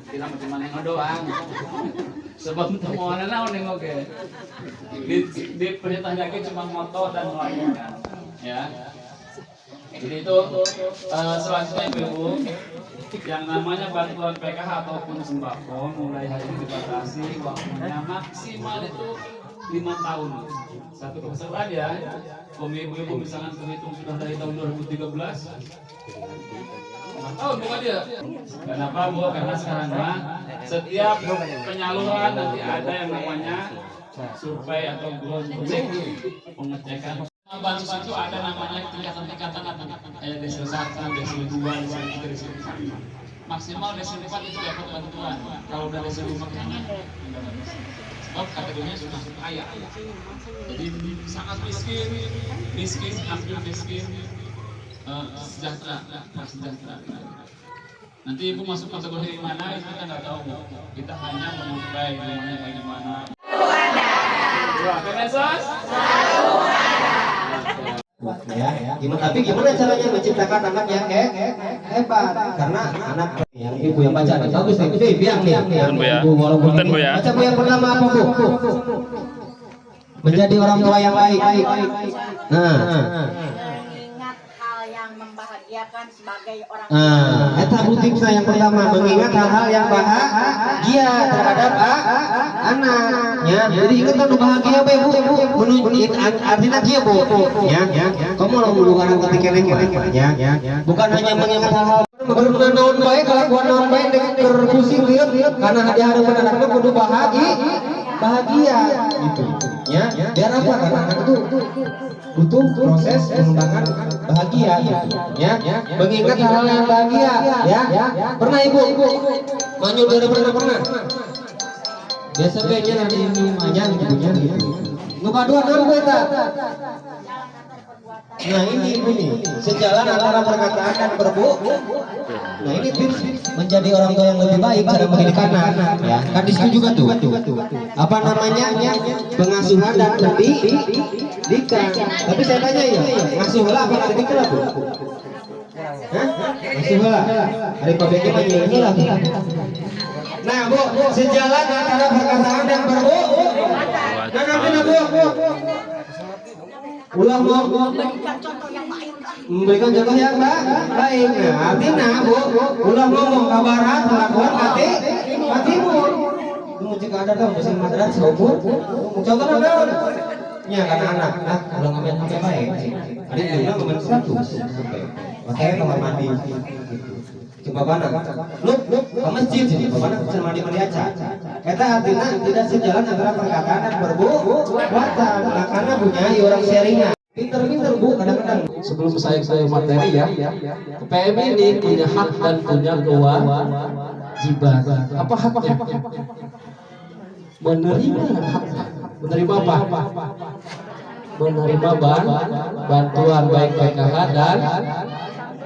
Kita macam-macam doang. Sebab temuan naon ning oge. Di perintah lagi cuma moto dan melakukan. Ya. Jadi itu selanjutnya Ibu, yang namanya bantuan PKH ataupun sembako mulai hari ini dibatasi waktunya maksimal itu 5 tahun. Satu kebesaran ya. Ibu-ibu misalnya terhitung sudah dari tahun 2013. Oh, bukan dia. Kenapa Bu? Karena sekarang setiap penyaluran nanti ada yang namanya survei atau ground check, pengecekan. Bansos itu ada namanya tingkatan-tingkatan, kayak desil 1, desil 2, desil 3, desil 4. Maksimal desil 4 itu dapat bantuan. Kalau udah desil 5 jangan. Sebab kategorinya sudah kaya. Jadi sangat miskin, hampir miskin. Sejahtera. Nanti Ibu masuk kategori mana itu kita nggak tahu. Kita hanya menyuplai namanya bagaimana. Kemesos? Ya, gimana caranya menciptakan anak yang hebat? Karena anak yang ibu yang baca bagus nih, biang nih. Ibu walaupun baca Bu yang pertama apa Bu? Menjadi orang tua yang baik. Membahagiakan sebagai orang eta Bu tipsnya yang pertama, mengingat hal-hal yang bahagia terhadap anaknya. Jadi ingat kan bahagia Bu, menunjuk artinya dia Bu. Ya. Kamu mau mulukan ketika ya. Bukan hanya mengingat hal-hal benar-benar naon baik, kelakuan naon baik terpusing lihat karena di hadapan anaknya kudu bahagia gitu. Ya, biar apa? Karena anak itu butuh proses pengembangan bahagia gitu. Ya, mengingat hal yang bahagia ya. Pernah Ibu manyul dari pernah biasa baiknya nanti aja ibunya gitu. Nu kadua naon eta? Nah ini Ibu nih, sejalan antara perkataan dan perbuatan. Nah ini tips menjadi orang tua yang lebih baik cara mendidik anak ya. Kan di situ juga tuh apa namanya pengasuhan dan pendidikan. Tapi saya tanya ya, ngasuh lah apa pendidikan lah Bu? Hah? Ngasuh lah. Hari pabeknya panggilnya lah. Nah Bu, sejalan antara perkataan dan perbuatan. Nah nanti Bu, ulang memberikan contoh yang baik. Nah artinya Bu, ulang ngomong kabaran kelakuan hatimu. Tunggu jika ada dong mesin madras seukur. Contohnya naon? Ya karena anak ulang ngomong sampai baik. Adik ulang ngomong 100. Makanya kamar mandi. Coba mana? Lu ke masjid sini, mana bisa mandi aja. Eta artinya tidak sejalan antara perkataan dan perbuatan. Nah, karena punya orang sharingnya. Pinter-pinter Bu kadang-kadang. Sebelum saya materi ya, PM ini punya hak dan punya kewajiban. Apa hak? Menerima hak. Menerima apa? Menerima bantuan baik PKH dan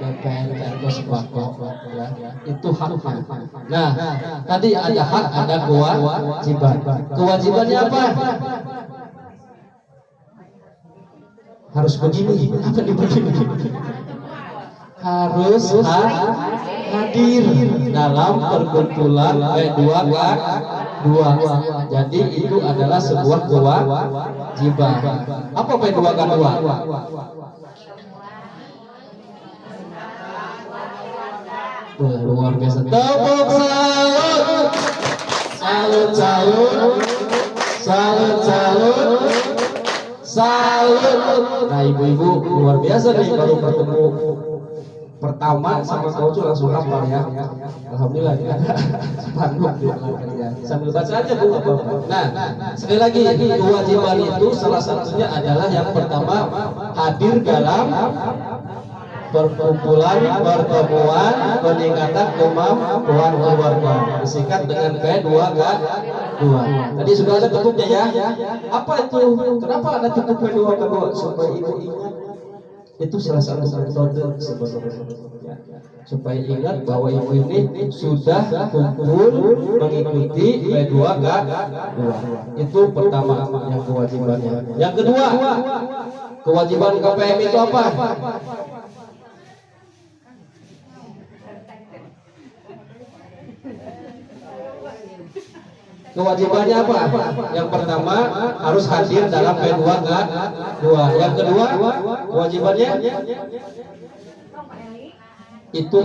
PPN atau sembako ya, itu haknya. Nah, tadi ada hak, ada kewajiban. Kewajibannya apa? Harus begini, apa begini? Harus hadir dalam perkumpulan P2K2. Jadi itu adalah sebuah kewajiban. Apa P2K2? Luar biasa. Tepuk salut. Salut, salut. Salut, salut. Salut. Nah, ibu-ibu luar biasa nih, baru bertemu pertama sama kau tuh langsung hafal ya. Alhamdulillah ini ada spanduk di belakang ya. Sambil baca aja Bu. Nah, sekali lagi kewajiban itu salah satunya adalah yang pertama hadir dalam perkumpulan, pertemuan, peningkatan kemampuan keluarga, disingkat dengan P2K2. Tadi sudah ada tutupnya ya. Apa itu? Kenapa ada tutup P2K2? Supaya ibu ingat. Itu salah satu metode sebenarnya. Supaya ingat bahwa ibu ini sudah kumpul mengikuti P2K2. Itu pertama yang kewajibannya. Yang kedua, kewajiban KPM itu apa? Kewajibannya apa? Yang pertama harus hadir dalam P2K2. Yang kedua kewajibannya itu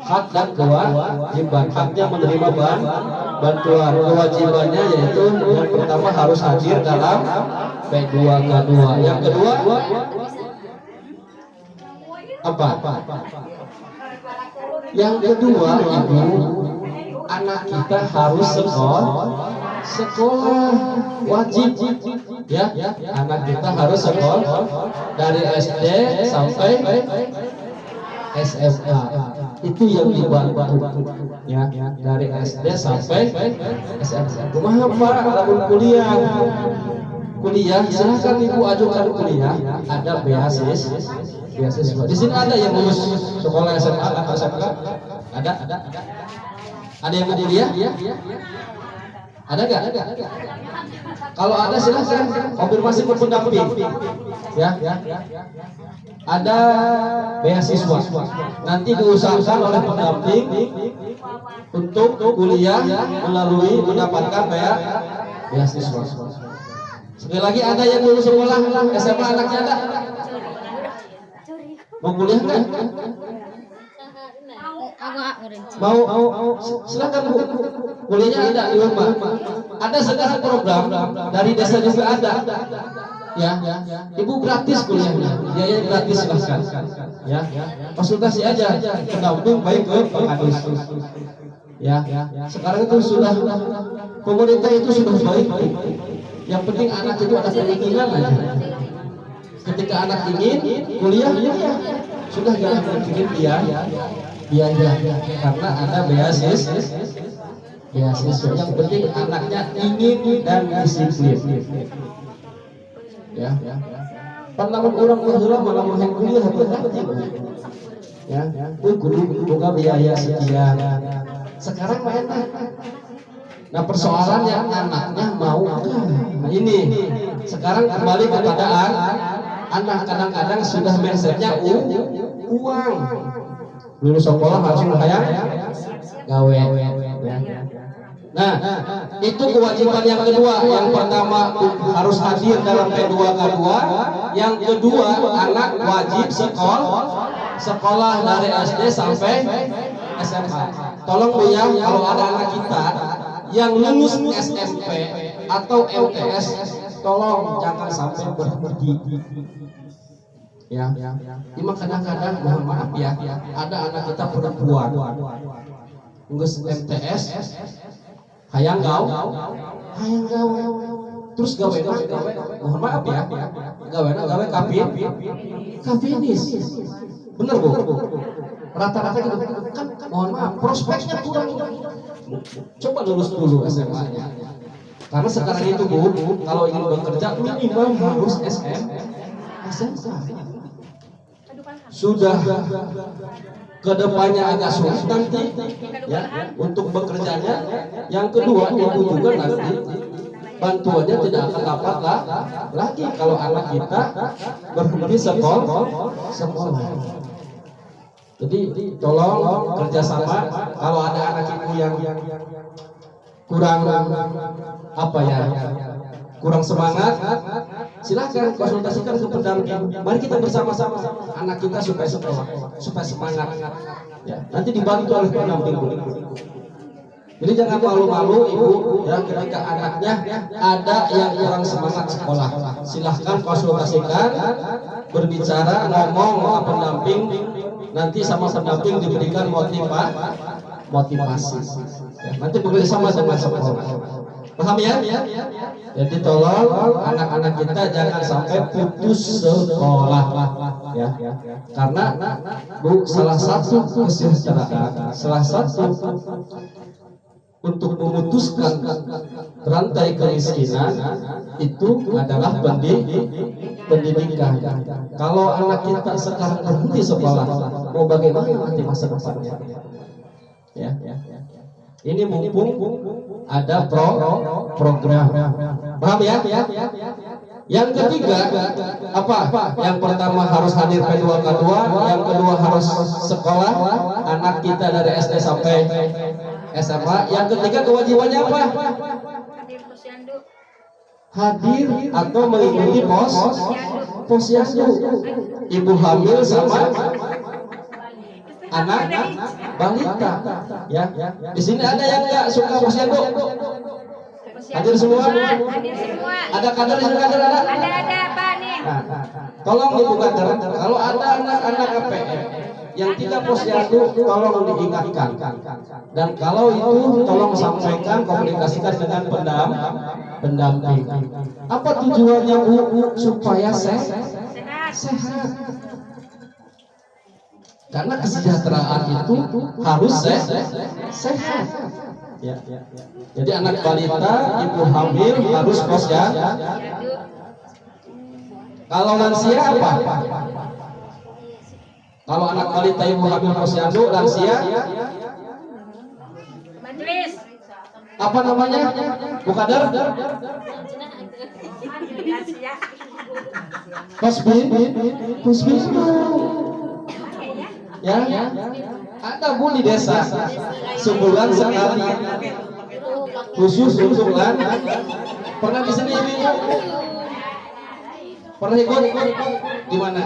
hak dan kewajiban. Haknya menerima bantuan. Kewajibannya yaitu yang pertama harus hadir dalam P2K2. Yang kedua apa? Yang kedua ibu, anak kita harus sekolah wajib ya, anak kita harus sekolah dari SD sampai SMA. Itu yang dibantu ya, dari SD sampai SMA. Kumaha Pak, lamun kuliah silahkan ibu ajukan kuliah, ada beasiswa. Di sini ada yang lulus sekolah SMA atau SMK? Ada yang mau kuliah? Ada nggak? Kalau ada silahkan konfirmasi ke pendamping. Ya. Ada beasiswa. Nanti diusahakan oleh pendamping untuk kuliah melalui mendapatkan beasiswa. Sekali lagi, ada yang lulus sekolah SMA anaknya ada? Mau kuliah nggak? Mau silakan Bu, kuliahnya ada di rumah. Ada sekarang program dari desa juga ada ya, ibu gratis kuliahnya, biaya gratis silahkan ya, konsultasi aja pendamping baik ke Kadis ya. Sekarang itu sudah pemerintah itu sudah baik, yang penting anak itu ada keinginan aja. Ketika anak ingin kuliah ya sudah, jangan berpikir biaya karena ada beasiswa. Yang penting anaknya ingin dan disiplin. Ya. Panamun orang baheula malah mau kuliah ya. Guru boga biaya sekian. Sekarang mah enak. Nah, persoalannya anaknya mau enggak. Nah, ini sekarang kembali kepada anak. Kadang-kadang sudah mindsetnya uang. Lulus sekolah langsung hayang gawe ya. Nah, itu kewajiban yang kedua. Yang pertama harus hadir dalam P2K2. Yang kedua, anak wajib sekolah dari SD sampai SMA. Tolong Bu ya, kalau ada anak kita yang lulus SMP atau MTS, tolong jangan sampai berhenti. Ya. Ini kadang-kadang mohon maaf ya, ada anak kita perempuan ngurus MTS, hayang gawe, terus gawe, mohon maaf ya, gawe kapinis, bener Bu? Rata-rata gitu kan, mohon maaf, prospeknya kurang. Coba lulus dulu SMA-nya. Karena sekarang itu Bu, kalau ingin bekerja minimal harus SMK. sudah kedepannya agak sulit nanti ya untuk bekerjanya. Yang kedua, ibu juga nanti bantuannya tidak akan dapat lagi kalau anak kita berhenti sekolah. Jadi tolong kerjasama. Kalau ada anak ibu yang kurang apa ya, kurang semangat, silakan konsultasikan ke pendamping. Mari kita bersama-sama anak kita supaya sekolah, supaya semangat. Ya, nanti dibantu oleh pendamping. Jadi jangan malu-malu ibu ya ketika anaknya ada yang kurang semangat sekolah. Silahkan konsultasikan, berbicara, ngomong sama pendamping. Nanti sama pendamping diberikan motivasi. Ya, nanti bekerjasama dengan sekolah. Paham ya? Jadi tolong anak-anak kita jangan sampai putus sekolah ya. Karena Bu, salah satu kesejahteraan, salah satu untuk memutuskan rantai kemiskinan itu adalah pendidikan. Kalau anak kita sekarang berhenti sekolah, mau bagaimana nanti masa depannya? Ya. Ini mumpung ada program. Paham ya? Yang ketiga apa? Yang pertama harus hadir P2K2, yang kedua harus sekolah anak kita dari SD sampai SMA. Yang ketiga kewajibannya apa? Hadir atau mengikuti posyandu. Ibu hamil sama anak balita. Ya. Di sini ada yang nggak suka posyandu? Hadir semua? Ada kader yang kader ada? Ada Pak nih. Nah, tolong ibu kader, kalau ada anak-anak APM yang tidak posyandu, tolong diingatkan. Dan kalau itu tolong sampaikan, komunikasikan dengan pendamping. Apa tujuannya Bu? Supaya sehat. Karena kesejahteraan itu harus sehat. Ya. Jadi anak balita, ibu hamil harus posyandu. Kalau lansia apa? Kalau anak balita ibu hamil posyandu, lansia Majelis. apa namanya? Bu Kader? Posbin. Ya. Ada Bu di desa. Sebulan sekali. Khusus untuk pernah di sini Ibu? Pernah ikut? Di mana?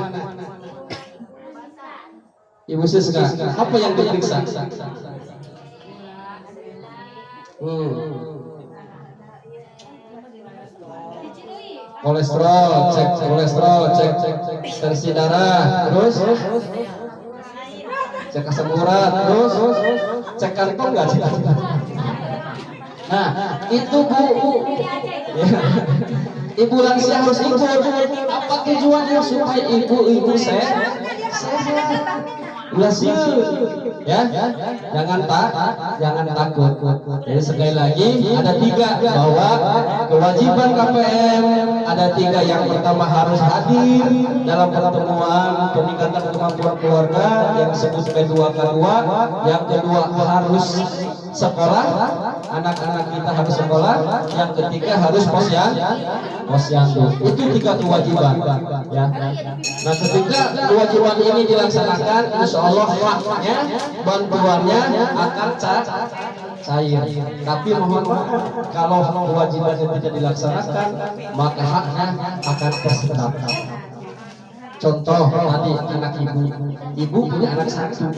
Ibu Siska, apa yang diperiksa? Kolesterol, cek tensi darah, terus cek asam urat, terus cek kantong nggak sih? Nah, itu Bu. Ya. Ibu lansia harus ikut. Apa tujuannya? Supaya ibu sehat. Lansia, ya, jangan takut. Jadi sekali lagi ada 3 bahwa kewajiban KPM ada 3. Yang pertama harus hadir dalam pertemuan peningkatan kemampuan keluarga yang disebut P2K2. Yang kedua harus sekolah, anak-anak kita harus sekolah. Yang ketiga harus posyandu. Itu 3 kewajiban. Ya. Nah, ketika kewajiban ini dilaksanakan, insya Allah haknya, bantuannya akan cair. Tapi mohon maaf, kalau kewajiban itu tidak dilaksanakan, maka haknya akan tersendat. Contoh tadi anak ibu punya anak 1,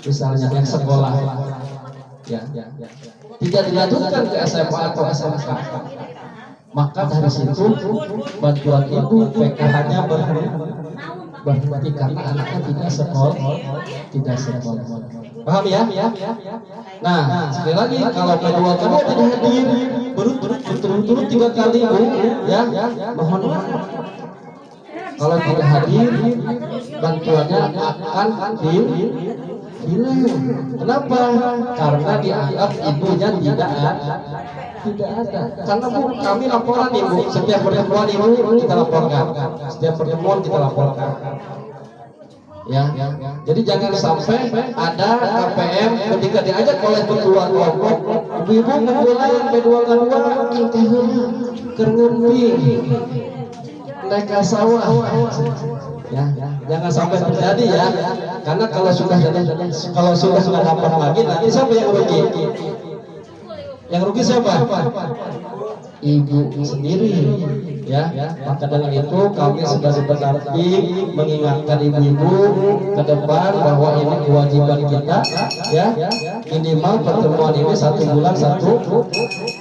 misalnya yang sekolah, ya, tidak dilanjutkan ke SMA atau SMK, maka dari situ bantuan ibu PKH-nya berhenti karena anaknya tidak sekolah. Paham ya? Nah, sekali lagi kalau kedua tidak hadir berturut-turut 3 kali Bu, ya, mohon maaf. Kalau tidak hadir, bantuannya akan delay. Kenapa? Karena dianggap ibunya tidak ada. Karena Bu, kami laporan Ibu, setiap pertemuan Ibu kita laporkan. Ya, jadi jangan sampai ada KPM ketika diajak oleh ketua kelompok, ibu-ibu ngumpulin B2K2 kita keur ngumpi mereka sawah. Ya, jangan sampai terjadi ya, karena kalau sudah dapat lagi nanti siapa yang rugi? Yang rugi siapa? Ibu sendiri ya. Maka dengan itu kami sebagai pendamping mengingatkan ibu-ibu ke depan bahwa ini kewajiban kita ya, minimal pertemuan ini 1 bulan 1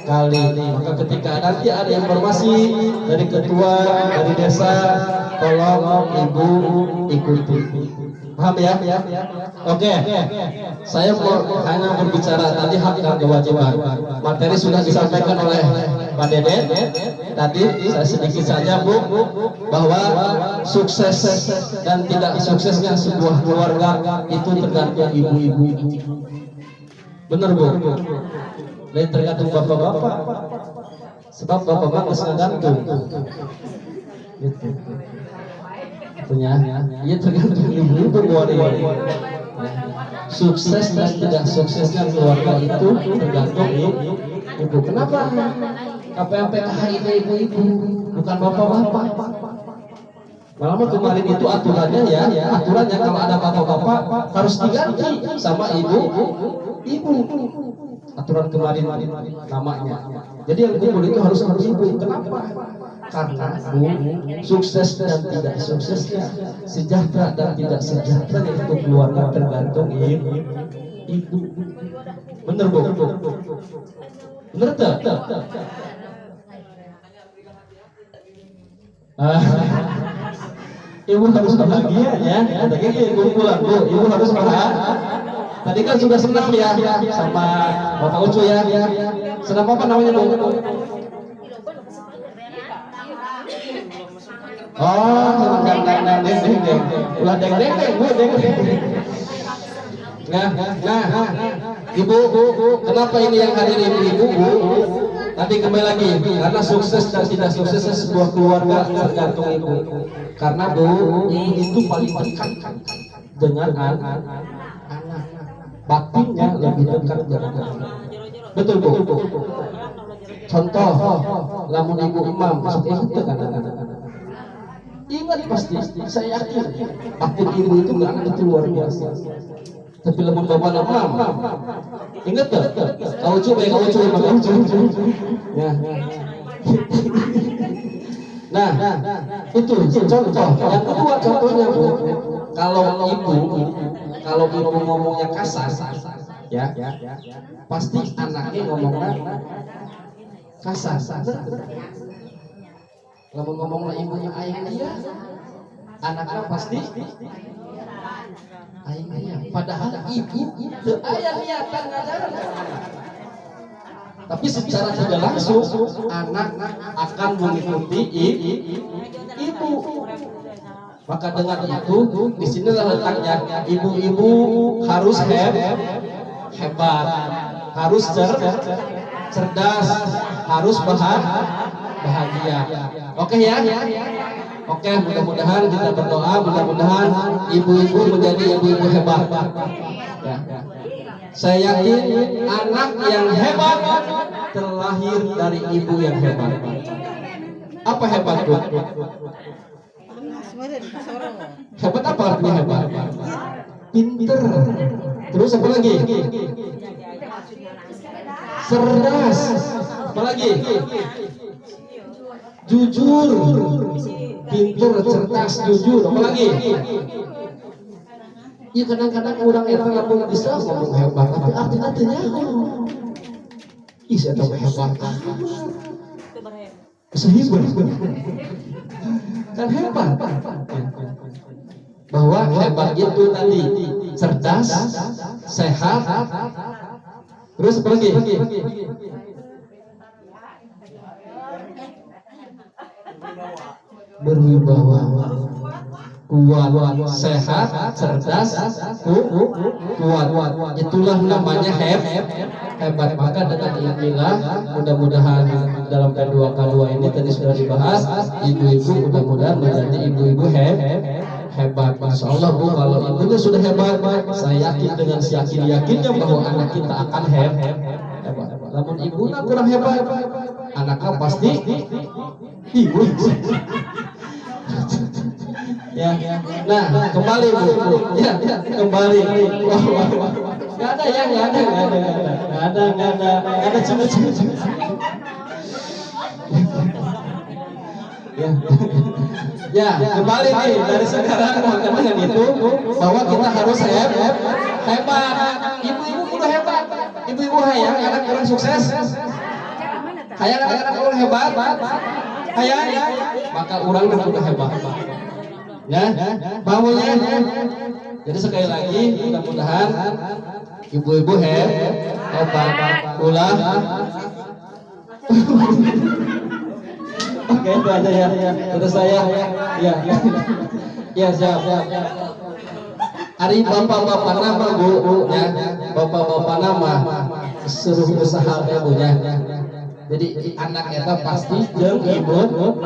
kali. Maka ketika nanti ada informasi dari ketua dari desa, tolong ibu ikuti. Paham ya? Oke. Saya hanya berbicara tadi hak dan kewajiban. Materi sudah disampaikan oleh Pak Dede. Tadi saya sedikit saja Bu, bahwa sukses dan tidak suksesnya sebuah keluarga itu tergantung ibu-ibu. Benar Bu? Lain tergantung bapak-bapak. Sebab bapak-bapak tergantung. Gitu. Punya, ya tergantung ibu-ibu keluarga. Sukses dan tidak suksesnya keluarga itu tergantung ibu. Kenapa? KPM-PKH ini ibu-ibu, bukan bapak-bapak. Malah kemarin itu aturannya aturannya kalau ada bapak-bapak harus diganti sama ibu. Aturan kemarin namanya. Jadi yang ibu itu harus ibu. Kenapa? Karena Bu, sukses dan tidak suksesnya, sejahtera dan tidak sejahtera itu keluarga tergantung ibu. Bener Bu? Bener tak? Ibu harus bahagia ya. Tadi kumpulan Bu, ibu harus bahagia. Tadi kan sudah senang ya sama Bapak Ucu ya. Senang apa namanya Bu? Oh, deng. Ulah deng Bu, deng. Nah, Ibu, kenapa ini yang hadir ibu-ibu? Tadi kembali lagi, karena sukses dan tidak suksesnya sebuah keluarga tergantung ibu. Karena Bu, ibu itu paling dekat dengan anak. Batinnya lebih dekat dengan anak. Betul Bu? Contoh, lamun ibu imam, itu kan anak-anak. Ingat pasti, saya yakin akun ibu itu itu luar biasa. Tapi lemon bapak imam, ingat gak? Kau coba ya. Nah, itu contoh. Yang kedua contohnya Bu, kalau ibu ngomongnya kasar, ya, pasti anaknya ngomongnya kasar. Kalau ngomonglah ibunya ayah dia, anaknya pasti ayah. Padahal ibu itu ayah niatan ngajaran. Tapi secara tidak langsung anak akan mengikuti ibu. Maka dengan itu di sinilah letaknya ibu-ibu harus hebat, harus cerdas, harus bahagia. Oke ya? Oke, mudah-mudahan kita berdoa, mudah-mudahan ibu-ibu menjadi ibu-ibu hebat. Ya. Saya yakin anak yang hebat terlahir dari ibu yang hebat. Apa hebat Bu? Hebat apa artinya hebat? Pinter. Terus apa lagi? Cerdas. Apa lagi? Jujur. Pinter, cerdas, jujur. Apa lagi? Ya kadang-kadang orang itu nggak bisa ngomong hebat, tapi artinya saya tahu hebat. Sehebat kan hebat. Bahwa hebat itu tadi cerdas, sehat, terus apa lagi? Berwibawa, kuat, sehat, cerdas, kuat. Itulah namanya hebat. Maka dengan inilah mudah-mudahan dalam P2K2 ini tadi sudah dibahas, ibu-ibu mudah-mudahan menjadi ibu-ibu hebat. Insya Allah Bu, kalau ibunya sudah hebat, saya yakin dengan yakinnya bahwa anak kita akan hebat. Namun ibunya kurang hebat, anaknya pasti ibu. Ya, nah kembali Bu, ya kembali. Wah. Nggak ada ya, nggak ada cuma. Ya, kembali nih dari sekarang dengan itu bahwa kita harus hebat. Ibu-ibu udah hebat, ibu-ibu hayang anak orang sukses, hayang anak orang hebat, hayang, maka orang juga hebat. Ya, bangunnya. Jadi sekali lagi mudah-mudahan ibu-ibu hebat, ulah. Oke, itu aja ya. Terus saya, ya siap. Hari bapak-bapak nama Bu, ya, bapak-bapak nama suruh usaha ibunya. Jadi anak eta pasti jeung ibuna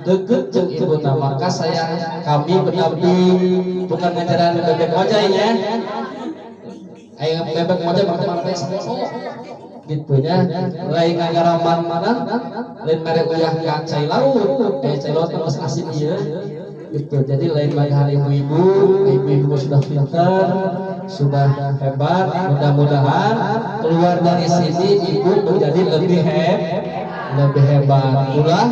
deket jeung ibuna. Maka kami pendamping bukan ngajaran bebek mojai ya. Ayo bebek mojai pakai gitunya, lain ngagaraman mana, lain merek uyah ka cai laut terus asin iya, gitu. Jadi lain bagaimana ibu-ibu sudah pintar, sudah hebat. Mudah-mudahan keluar dari sini ibu menjadi lebih hebat. Ulah.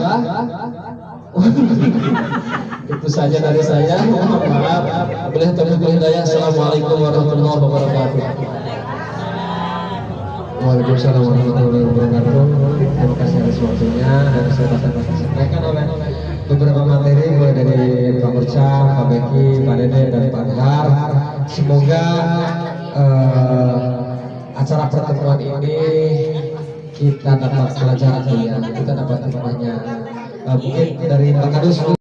Itu saja dari saya. Mohon maaf. Boleh taufiq hidayah. Assalamualaikum warahmatullahi wabarakatuh. Waalaikumsalam warahmatullahi wabarakatuh. Terima kasih atas waktunya dan saya dapat disampaikan oleh beberapa materi mulai dari Pak Murca, Pak Beki, Pak Dede dan Pak Dar. Semoga acara pertemuan ini kita dapat pelajaran ya, kita dapat banyak. Mungkin dari Pak Kadus.